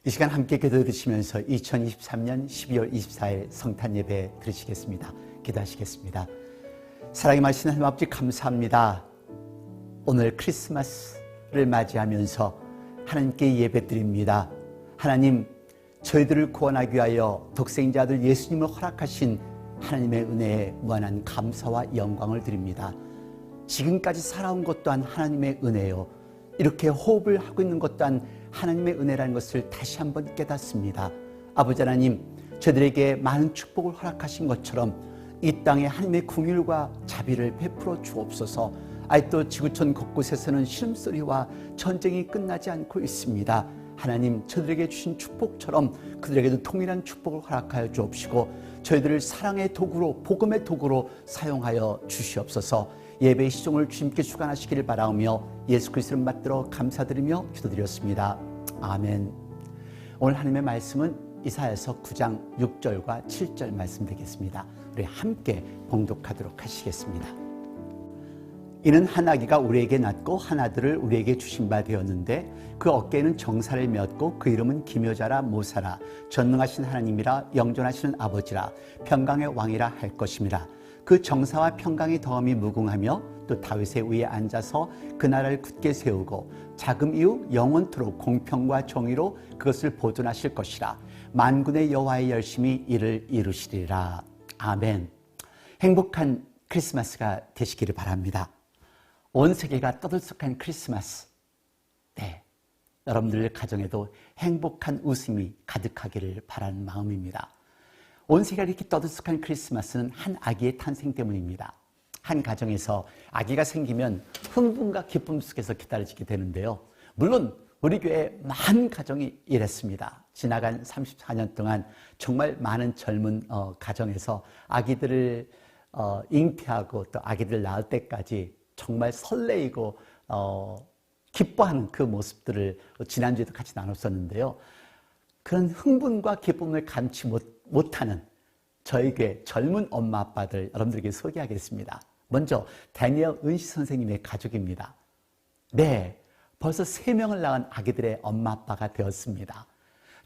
이 시간 함께 기도 드리시면서 2023년 12월 24일 성탄 예배 드리시겠습니다. 기도하시겠습니다. 사랑의 마신 하나님 아버지 감사합니다. 오늘 크리스마스를 맞이하면서 하나님께 예배 드립니다. 하나님, 저희들을 구원하기 위하여 독생자 아들 예수님을 허락하신 하나님의 은혜에 무한한 감사와 영광을 드립니다. 지금까지 살아온 것 또한 하나님의 은혜요, 이렇게 호흡을 하고 있는 것 또한 하나님의 은혜라는 것을 다시 한번 깨닫습니다. 아버지 하나님, 저들에게 많은 축복을 허락하신 것처럼 이 땅에 하나님의 긍휼과 자비를 베풀어 주옵소서. 아직도 지구촌 곳곳에서는 신음소리와 전쟁이 끝나지 않고 있습니다. 하나님, 저들에게 주신 축복처럼 그들에게도 동일한 축복을 허락하여 주옵시고 저희들을 사랑의 도구로, 복음의 도구로 사용하여 주시옵소서. 예배의 시종을 주님께 주관하시기를 바라오며 예수 그리스도를 받들어 감사드리며 기도드렸습니다. 아멘. 오늘 하나님의 말씀은 이사야서 9장 6절과 7절 말씀 되겠습니다. 우리 함께 봉독하도록 하시겠습니다. 이는 한 아기가 우리에게 낳고 한 아들을 우리에게 주신 바 되었는데 그 어깨에는 정사를 메었고 그 이름은 기묘자라 모사라 전능하신 하나님이라 영존하시는 아버지라 평강의 왕이라 할 것임이라. 그 정사와 평강의 덕함이 무궁하며 또 다윗의 위에 앉아서 그 나라를 굳게 세우고 자금 이후 영원토록 공평과 정의로 그것을 보존하실 것이라. 만군의 여호와의 열심히 이를 이루시리라. 아멘. 행복한 크리스마스가 되시기를 바랍니다. 온 세계가 떠들썩한 크리스마스. 네, 여러분들 가정에도 행복한 웃음이 가득하기를 바라는 마음입니다. 온 세계가 이렇게 떠들썩한 크리스마스는 한 아기의 탄생 때문입니다. 한 가정에서 아기가 생기면 흥분과 기쁨 속에서 기다려지게 되는데요. 물론 우리 교회 많은 가정이 이랬습니다. 지나간 34년 동안 정말 많은 젊은 가정에서 아기들을 잉태하고 또 아기들 낳을 때까지 정말 설레이고 기뻐하는 그 모습들을 지난주에도 같이 나눴었는데요. 그런 흥분과 기쁨을 감지 못하는 저희 교회 젊은 엄마 아빠들 여러분들에게 소개하겠습니다. 먼저 다니엘 은시 선생님의 가족입니다. 네, 벌써 3명을 낳은 아기들의 엄마 아빠가 되었습니다.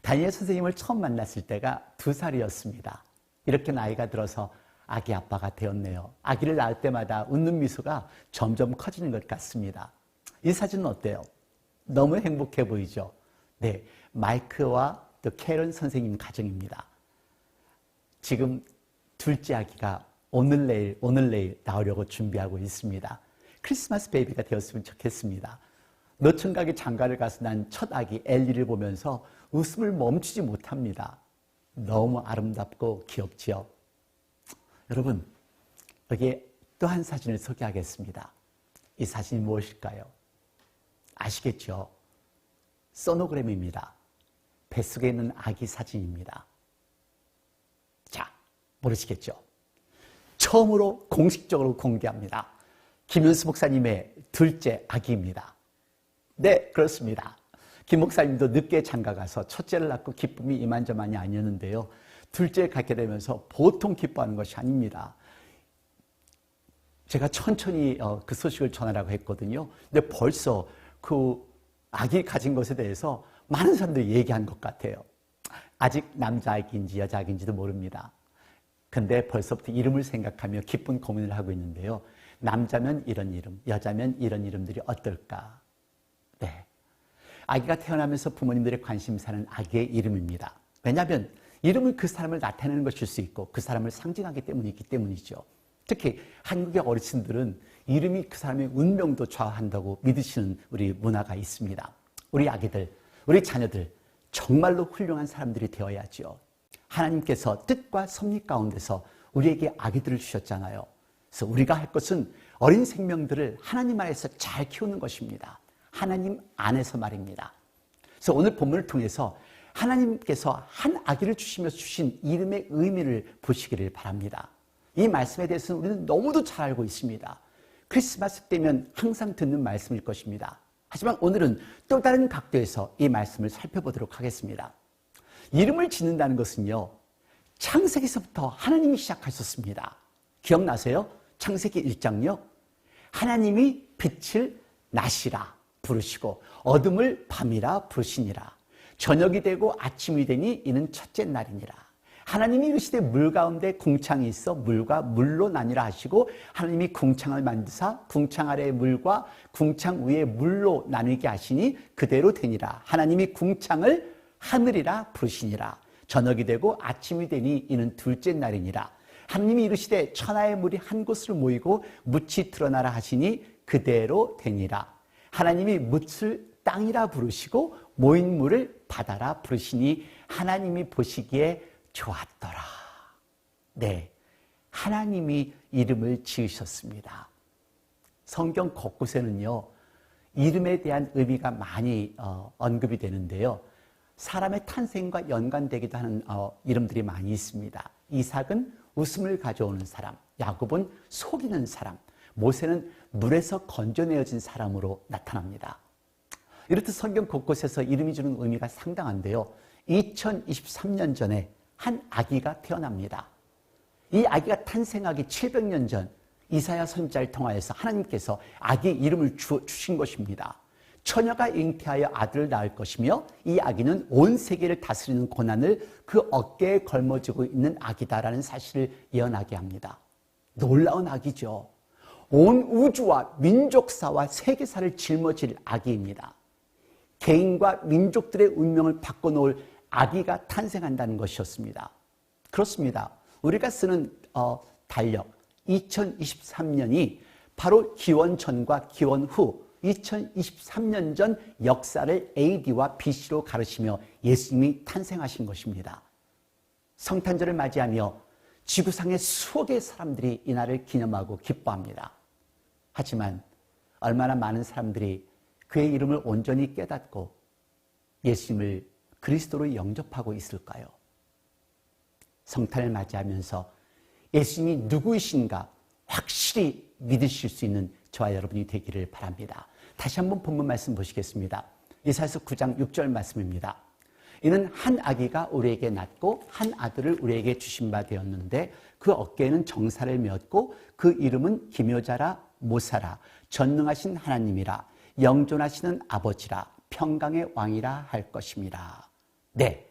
다니엘 선생님을 처음 만났을 때가 2살이었습니다. 이렇게 나이가 들어서 아기 아빠가 되었네요. 아기를 낳을 때마다 웃는 미소가 점점 커지는 것 같습니다. 이 사진은 어때요? 너무 행복해 보이죠? 네, 마이크와 또 캐런 선생님 가정입니다. 지금 둘째 아기가 오늘 내일 나오려고 준비하고 있습니다. 크리스마스 베이비가 되었으면 좋겠습니다. 노천각의 장가를 가서 난 첫 아기 엘리를 보면서 웃음을 멈추지 못합니다. 너무 아름답고 귀엽지요? 여러분, 여기에 또 한 사진을 소개하겠습니다. 이 사진이 무엇일까요? 아시겠죠? 소노그램입니다. 뱃속에 있는 아기 사진입니다. 자, 모르시겠죠? 처음으로 공식적으로 공개합니다. 김윤수 목사님의 둘째 아기입니다. 네, 그렇습니다. 김 목사님도 늦게 장가가서 첫째를 낳고 기쁨이 이만저만이 아니었는데요. 둘째를 갖게 되면서 보통 기뻐하는 것이 아닙니다. 제가 천천히 그 소식을 전하라고 했거든요. 근데 벌써 그 아기 가진 것에 대해서 많은 사람들이 얘기한 것 같아요. 아직 남자아기인지 여자아기인지도 모릅니다. 근데 벌써부터 이름을 생각하며 기쁜 고민을 하고 있는데요. 남자면 이런 이름, 여자면 이런 이름들이 어떨까? 네, 아기가 태어나면서 부모님들의 관심사는 아기의 이름입니다. 왜냐하면 이름은 그 사람을 나타내는 것일 수 있고 그 사람을 상징하기 때문이죠. 특히 한국의 어르신들은 이름이 그 사람의 운명도 좌우한다고 믿으시는 우리 문화가 있습니다. 우리 아기들, 우리 자녀들 정말로 훌륭한 사람들이 되어야죠. 하나님께서 뜻과 섭리 가운데서 우리에게 아기들을 주셨잖아요. 그래서 우리가 할 것은 어린 생명들을 하나님 안에서 잘 키우는 것입니다. 하나님 안에서 말입니다. 그래서 오늘 본문을 통해서 하나님께서 한 아기를 주시면서 주신 이름의 의미를 보시기를 바랍니다. 이 말씀에 대해서는 우리는 너무도 잘 알고 있습니다. 크리스마스 때면 항상 듣는 말씀일 것입니다. 하지만 오늘은 또 다른 각도에서 이 말씀을 살펴보도록 하겠습니다. 이름을 짓는다는 것은요, 창세기서부터 하나님이 시작하셨습니다. 기억나세요? 창세기 1장요. 하나님이 빛을 낮이라 부르시고 어둠을 밤이라 부르시니라. 저녁이 되고 아침이 되니 이는 첫째 날이니라. 하나님이 이르시되 물 가운데 궁창이 있어 물과 물로 나뉘라 하시고 하나님이 궁창을 만드사 궁창 아래의 물과 궁창 위의 물로 나누게 하시니 그대로 되니라. 하나님이 궁창을 하늘이라 부르시니라. 저녁이 되고 아침이 되니 이는 둘째 날이니라. 하나님이 이르시되 천하의 물이 한 곳으로 모이고 묻이 드러나라 하시니 그대로 되니라. 하나님이 묻을 땅이라 부르시고 모인 물을 바다라 부르시니 하나님이 보시기에 좋았더라. 네, 하나님이 이름을 지으셨습니다. 성경 곳곳에는요, 이름에 대한 의미가 많이 언급이 되는데요. 사람의 탄생과 연관되기도 하는 이름들이 많이 있습니다. 이삭은 웃음을 가져오는 사람, 야곱은 속이는 사람, 모세는 물에서 건져내어진 사람으로 나타납니다. 이렇듯 성경 곳곳에서 이름이 주는 의미가 상당한데요. 2023년 전에 한 아기가 태어납니다. 이 아기가 탄생하기 700년 전 이사야 선지자를 통하여서 하나님께서 아기 이름을 주신 것입니다. 처녀가 잉태하여 아들을 낳을 것이며 이 아기는 온 세계를 다스리는 고난을 그 어깨에 걸머쥐고 있는 아기다라는 사실을 예언하게 합니다. 놀라운 아기죠. 온 우주와 민족사와 세계사를 짊어질 아기입니다. 개인과 민족들의 운명을 바꿔놓을 아기가 탄생한다는 것이었습니다. 그렇습니다. 우리가 쓰는 달력 2023년이 바로 기원 전과 기원 후 2023년 전 역사를 AD와 BC로 가르치며 예수님이 탄생하신 것입니다. 성탄절을 맞이하며 지구상의 수억의 사람들이 이 날을 기념하고 기뻐합니다. 하지만 얼마나 많은 사람들이 그의 이름을 온전히 깨닫고 예수님을 그리스도로 영접하고 있을까요? 성탄을 맞이하면서 예수님이 누구이신가 확실히 믿으실 수 있는 저와 여러분이 되기를 바랍니다. 다시 한번 본문 말씀 보시겠습니다. 이사야서 9장 6절 말씀입니다. 이는 한 아기가 우리에게 낳고 한 아들을 우리에게 주신 바 되었는데 그 어깨에는 정사를 메었고 그 이름은 기묘자라 모사라 전능하신 하나님이라 영존하시는 아버지라 평강의 왕이라 할 것입니다. 네,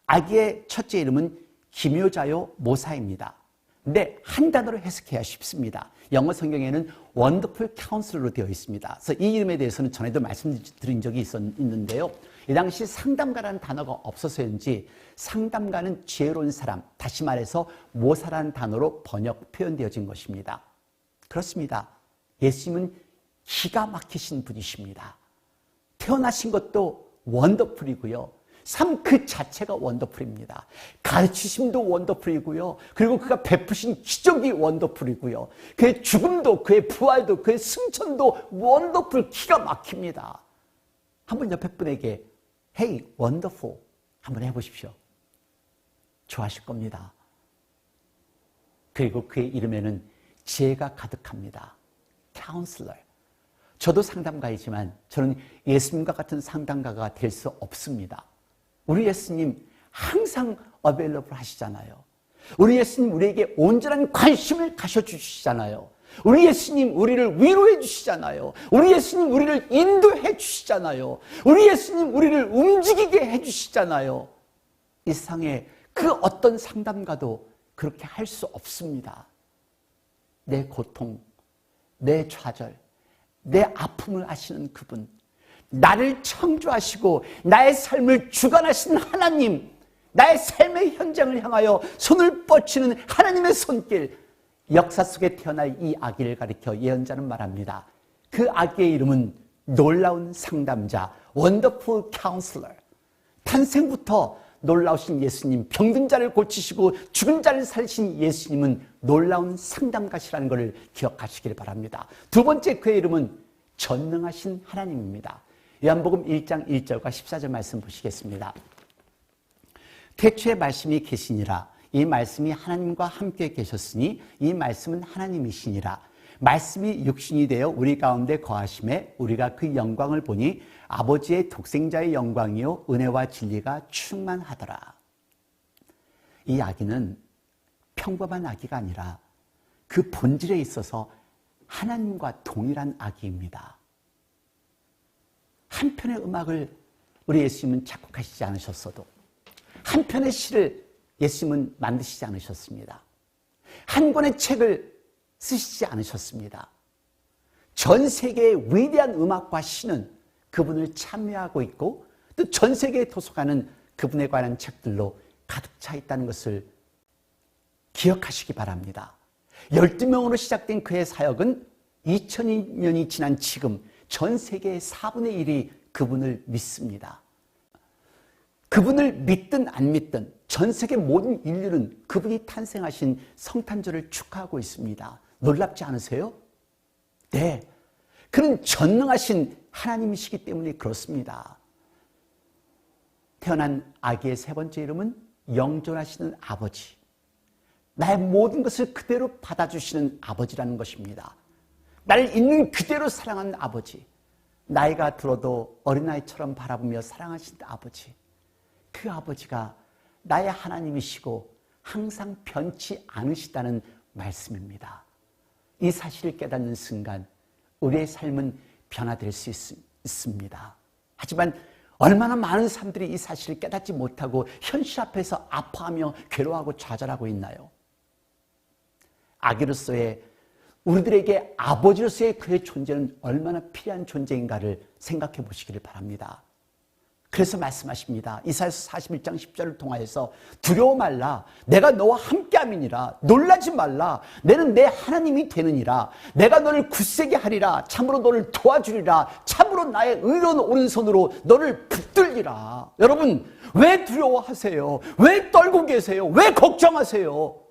아기의 첫째 이름은 기묘자요 모사입니다. 근데 한 단어로 해석해야 쉽습니다. 영어 성경에는 원더풀 카운슬러로 되어 있습니다. 그래서 이 이름에 대해서는 전에도 말씀드린 적이 있는데요. 이 당시 상담가라는 단어가 없어서인지 상담가는 지혜로운 사람, 다시 말해서 모사라는 단어로 번역 표현되어진 것입니다. 그렇습니다. 예수님은 기가 막히신 분이십니다. 태어나신 것도 원더풀이고요. 삶 그 자체가 원더풀입니다. 가르치심도 원더풀이고요. 그리고 그가 베푸신 기적이 원더풀이고요. 그의 죽음도 그의 부활도 그의 승천도 원더풀 기가 막힙니다. 한번 옆에 분에게 Hey, wonderful 한번 해보십시오. 좋아하실 겁니다. 그리고 그의 이름에는 지혜가 가득합니다. Counselor. 저도 상담가이지만 저는 예수님과 같은 상담가가 될 수 없습니다. 우리 예수님 항상 available 하시잖아요. 우리 예수님 우리에게 온전한 관심을 가져주시잖아요. 우리 예수님 우리를 위로해 주시잖아요. 우리 예수님 우리를 인도해 주시잖아요. 우리 예수님 우리를 움직이게 해 주시잖아요. 이 세상에 그 어떤 상담가도 그렇게 할 수 없습니다. 내 고통, 내 좌절, 내 아픔을 아시는 그분, 나를 창조하시고 나의 삶을 주관하신 하나님, 나의 삶의 현장을 향하여 손을 뻗치는 하나님의 손길, 역사 속에 태어날 이 아기를 가리켜 예언자는 말합니다. 그 아기의 이름은 놀라운 상담자, 원더풀 카운슬러. 탄생부터 놀라우신 예수님, 병든 자를 고치시고 죽은 자를 살리신 예수님은 놀라운 상담가시라는 것을 기억하시길 바랍니다. 두 번째 그의 이름은 전능하신 하나님입니다. 요한복음 1장 1절과 14절 말씀 보시겠습니다. 태초에 말씀이 계시니라. 이 말씀이 하나님과 함께 계셨으니 이 말씀은 하나님이시니라. 말씀이 육신이 되어 우리 가운데 거하심에 우리가 그 영광을 보니 아버지의 독생자의 영광이요 은혜와 진리가 충만하더라. 이 아기는 평범한 아기가 아니라 그 본질에 있어서 하나님과 동일한 아기입니다. 한 편의 음악을 우리 예수님은 작곡하시지 않으셨어도 한 편의 시를 예수님은 만드시지 않으셨습니다. 한 권의 책을 쓰시지 않으셨습니다. 전 세계의 위대한 음악과 시는 그분을 참여하고 있고 또 전 세계의 도서관은 그분에 관한 책들로 가득 차 있다는 것을 기억하시기 바랍니다. 12명으로 시작된 그의 사역은 2000년이 지난 지금 전 세계의 4분의 1이 그분을 믿습니다. 그분을 믿든 안 믿든 전 세계 모든 인류는 그분이 탄생하신 성탄절을 축하하고 있습니다. 놀랍지 않으세요? 네. 그는 전능하신 하나님이시기 때문에 그렇습니다. 태어난 아기의 세 번째 이름은 영존하시는 아버지. 나의 모든 것을 그대로 받아주시는 아버지라는 것입니다. 나를 있는 그대로 사랑하는 아버지. 나이가 들어도 어린아이처럼 바라보며 사랑하시는 아버지. 그 아버지가 나의 하나님이시고 항상 변치 않으시다는 말씀입니다. 이 사실을 깨닫는 순간 우리의 삶은 변화될 수 있습니다. 하지만 얼마나 많은 사람들이 이 사실을 깨닫지 못하고 현실 앞에서 아파하며 괴로워하고 좌절하고 있나요? 아기로서의 우리들에게 아버지로서의 그의 존재는 얼마나 필요한 존재인가를 생각해 보시기를 바랍니다. 그래서 말씀하십니다. 이사야서 41장 10절을 통하여서 두려워 말라. 내가 너와 함께함이니라. 놀라지 말라. 너는 내 하나님이 되느니라. 내가 너를 굳세게 하리라. 참으로 너를 도와주리라. 참으로 나의 의로운 오른손으로 너를 붙들리라. 여러분, 왜 두려워하세요? 왜 떨고 계세요? 왜 걱정하세요?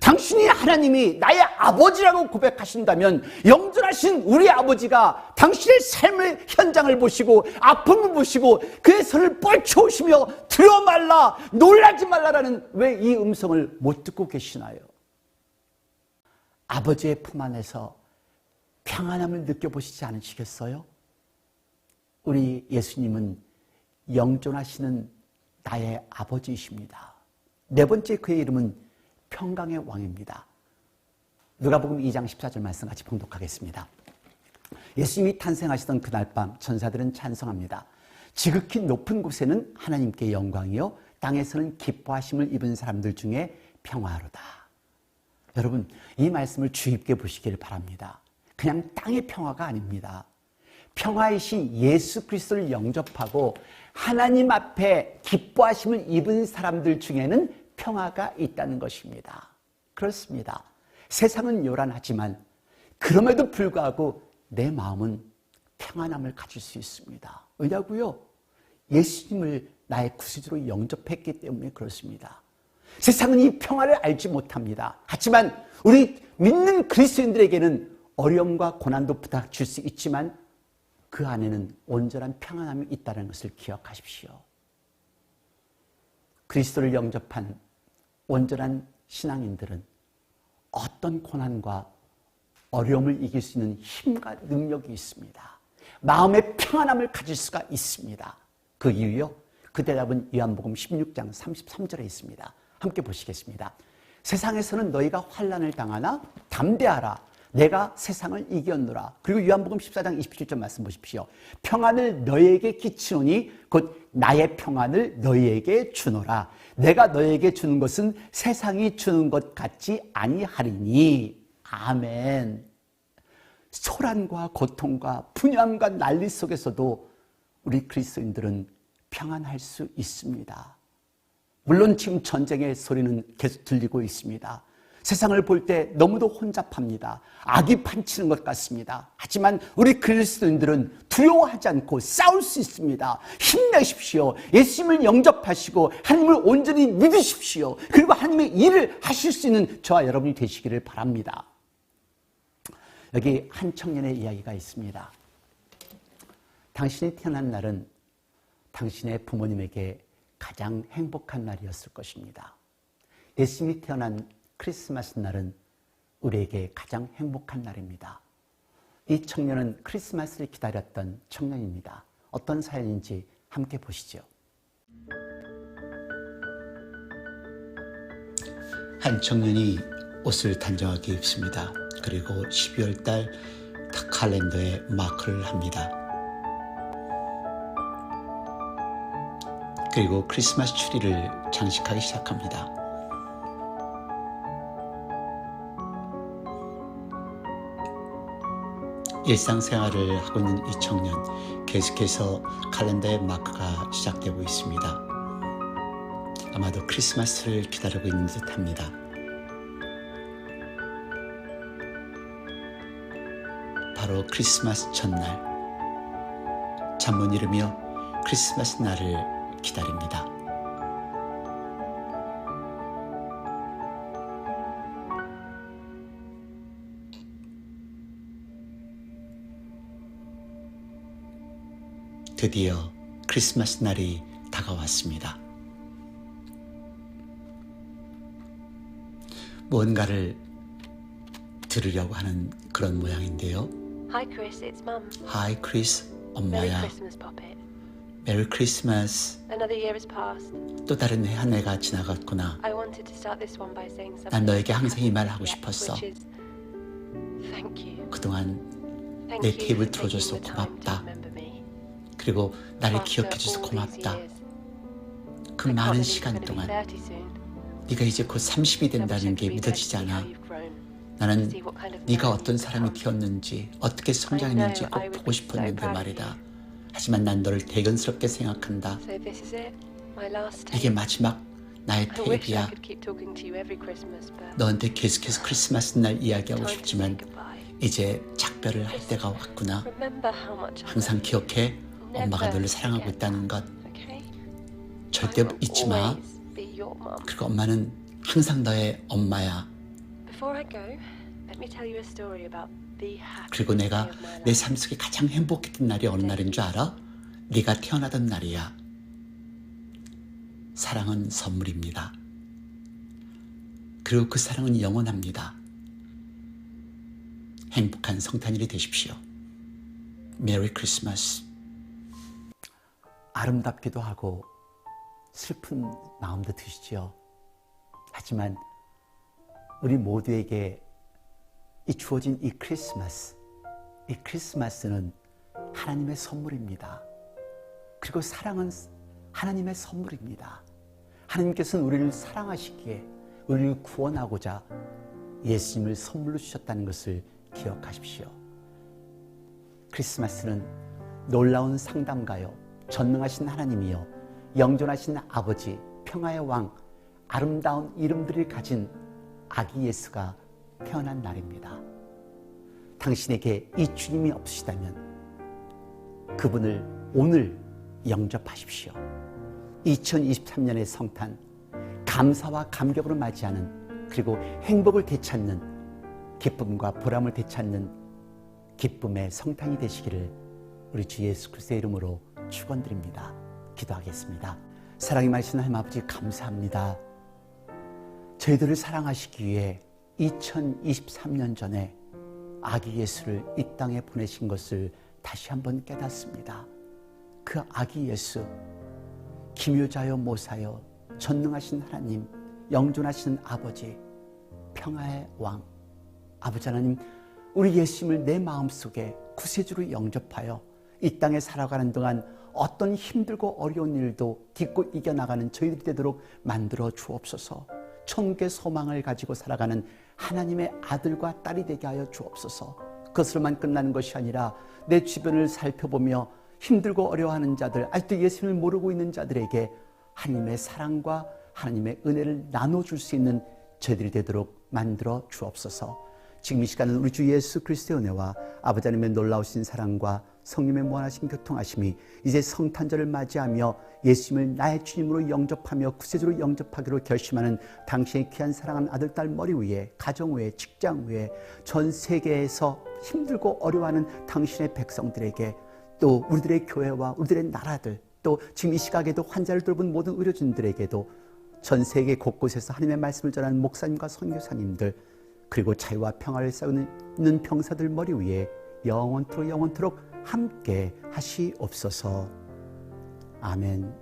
당신이 하나님이 나의 아버지라고 고백하신다면 영존하신 우리 아버지가 당신의 삶의 현장을 보시고 아픔을 보시고 그의 손을 뻗쳐오시며 두려워 말라, 놀라지 말라라는 왜 이 음성을 못 듣고 계시나요? 아버지의 품 안에서 평안함을 느껴보시지 않으시겠어요? 우리 예수님은 영존하시는 나의 아버지이십니다. 네 번째 그의 이름은 평강의 왕입니다. 누가복음 2장 14절 말씀 같이 봉독하겠습니다. 예수님이 탄생하시던 그날 밤 천사들은 찬송합니다. 지극히 높은 곳에는 하나님께 영광이요 땅에서는 기뻐하심을 입은 사람들 중에 평화로다. 여러분, 이 말씀을 주의 깊게 보시기를 바랍니다. 그냥 땅의 평화가 아닙니다. 평화이신 예수 그리스도를 영접하고 하나님 앞에 기뻐하심을 입은 사람들 중에는 평화가 있다는 것입니다. 그렇습니다. 세상은 요란하지만 그럼에도 불구하고 내 마음은 평안함을 가질 수 있습니다. 왜냐고요? 예수님을 나의 구세주로 영접했기 때문에 그렇습니다. 세상은 이 평화를 알지 못합니다. 하지만 우리 믿는 그리스도인들에게는 어려움과 고난도 부닥칠 수 있지만 그 안에는 온전한 평안함이 있다는 것을 기억하십시오. 그리스도를 영접한 온전한 신앙인들은 어떤 고난과 어려움을 이길 수 있는 힘과 능력이 있습니다. 마음의 평안함을 가질 수가 있습니다. 그 이유요? 그 대답은 요한복음 16장 33절에 있습니다. 함께 보시겠습니다. 세상에서는 너희가 환난을 당하나 담대하라. 내가 세상을 이겼노라. 그리고 요한복음 14장 27절 말씀 보십시오. 평안을 너희에게 끼치노니 곧 나의 평안을 너희에게 주노라. 내가 너희에게 주는 것은 세상이 주는 것 같지 아니하리니. 아멘. 소란과 고통과 분열과 난리 속에서도 우리 그리스도인들은 평안할 수 있습니다. 물론 지금 전쟁의 소리는 계속 들리고 있습니다. 세상을 볼 때 너무도 혼잡합니다. 악이 판치는 것 같습니다. 하지만 우리 그리스도인들은 두려워하지 않고 싸울 수 있습니다. 힘내십시오. 예수님을 영접하시고 하나님을 온전히 믿으십시오. 그리고 하나님의 일을 하실 수 있는 저와 여러분이 되시기를 바랍니다. 여기 한 청년의 이야기가 있습니다. 당신이 태어난 날은 당신의 부모님에게 가장 행복한 날이었을 것입니다. 예수님이 태어난 크리스마스 날은 우리에게 가장 행복한 날입니다. 이 청년은 크리스마스를 기다렸던 청년입니다. 어떤 사연인지 함께 보시죠. 한 청년이 옷을 단정하게 입습니다. 그리고 12월 달 칼렌더에 마크를 합니다. 그리고 크리스마스 추리를 장식하기 시작합니다. 일상생활을 하고 있는 이 청년, 계속해서 칼렌더의 마크가 시작되고 있습니다. 아마도 크리스마스를 기다리고 있는 듯합니다. 바로 크리스마스 전날, 잠 못 이루며 크리스마스 날을 기다립니다. 드디어 크리스마스 날이 다가왔습니다. 뭔가를 들으려고 하는 그런 모양인데요. Hi Chris, it's Mum. Hi Chris, Merry 엄마야. Christmas, Poppet. 메리 크리스마스. Another year has passed. 또 다른 한 해가 지나갔구나. I wanted to start this one by saying something. 난 너에게 항상 이 말을 하고 Yeah, 싶었어. which is, thank you. 그동안 Thank 내 you 테이블 for 틀어줘서 taking the time to 고맙다. remember me. 그리고 나를 After 기억해줘서 all these 고맙다. years, 그 I can't 많은 believe 시간 you're gonna be 동안 30 soon. 네가 이제 곧 30이 된다는 게 Double check 믿어지지 to 않아. see how you've grown. 나는 See what kind of 네가 man 어떤 you've 사람이 become. 되었는지 어떻게 성장했는지 I know, 꼭 I would 보고 be so 싶었는데 proud of 말이다. you. 하지만 난 너를 대견스럽게 생각한다. So this is it, my last 이게 tape. 마지막 나의 I wish I 테이프야. could keep talking to you every Christmas, but 너한테 계속해서 크리스마스 날 이야기하고 time to say 싶지만 goodbye. 이제 작별을 할 때가 왔구나. Remember how much I 항상 love you. 기억해. 엄마가 너를 사랑하고 forget 있다는 것. Okay? 절대 I will 잊지 마. always be your mum. 그리고 엄마는 항상 너의 엄마야. Before I go, let me tell you a story about the 그리고 happiest 내가 day of my 내 life. 삶 속에 가장 행복했던 날이 어느 날인 줄 알아? 네가 태어나던 날이야. 사랑은 선물입니다. 그리고 그 사랑은 영원합니다. 행복한 성탄일이 되십시오. 메리 크리스마스. 아름답기도 하고 슬픈 마음도 드시죠. 하지만 우리 모두에게 이 주어진 이 크리스마스는 하나님의 선물입니다. 그리고 사랑은 하나님의 선물입니다. 하나님께서는 우리를 사랑하시기에 우리를 구원하고자 예수님을 선물로 주셨다는 것을 기억하십시오. 크리스마스는 놀라운 상담가요, 전능하신 하나님이요, 영존하신 아버지, 평화의 왕, 아름다운 이름들을 가진 아기 예수가 태어난 날입니다. 당신에게 이 주님이 없으시다면 그분을 오늘 영접하십시오. 2023년의 성탄, 감사와 감격으로 맞이하는, 그리고 행복을 되찾는, 기쁨과 보람을 되찾는 기쁨의 성탄이 되시기를 우리 주 예수 그리스도의 이름으로 축원드립니다. 기도하겠습니다. 사랑이 많으신 하나님 아버지, 감사합니다. 저희들을 사랑하시기 위해 2023년 전에 아기 예수를 이 땅에 보내신 것을 다시 한번 깨닫습니다. 그 아기 예수, 기묘자여 모사여 전능하신 하나님, 영존하신 아버지, 평화의 왕, 아버지 하나님, 우리 예수님을 내 마음속에 구세주로 영접하여 이 땅에 살아가는 동안 어떤 힘들고 어려운 일도 딛고 이겨나가는 저희들이 되도록 만들어 주옵소서. 천국의 소망을 가지고 살아가는 하나님의 아들과 딸이 되게 하여 주옵소서. 그것으로만 끝나는 것이 아니라 내 주변을 살펴보며 힘들고 어려워하는 자들, 아직도 예수님을 모르고 있는 자들에게 하나님의 사랑과 하나님의 은혜를 나눠줄 수 있는 저희들이 되도록 만들어 주옵소서. 지금 이 시간은 우리 주 예수 그리스도의 은혜와 아버지 하나님의 놀라우신 사랑과 성령의 무한하신 교통하심이 이제 성탄절을 맞이하며 예수님을 나의 주님으로 영접하며 구세주로 영접하기로 결심하는 당신의 귀한 사랑하는 아들, 딸 머리 위에, 가정 위에, 직장 위에, 전 세계에서 힘들고 어려워하는 당신의 백성들에게, 또 우리들의 교회와 우리들의 나라들, 또 지금 이 시각에도 환자를 돌본 모든 의료진들에게도, 전 세계 곳곳에서 하나님의 말씀을 전하는 목사님과 선교사님들, 그리고 자유와 평화를 쌓는 병사들 머리 위에 영원토록 함께 하시옵소서. 아멘.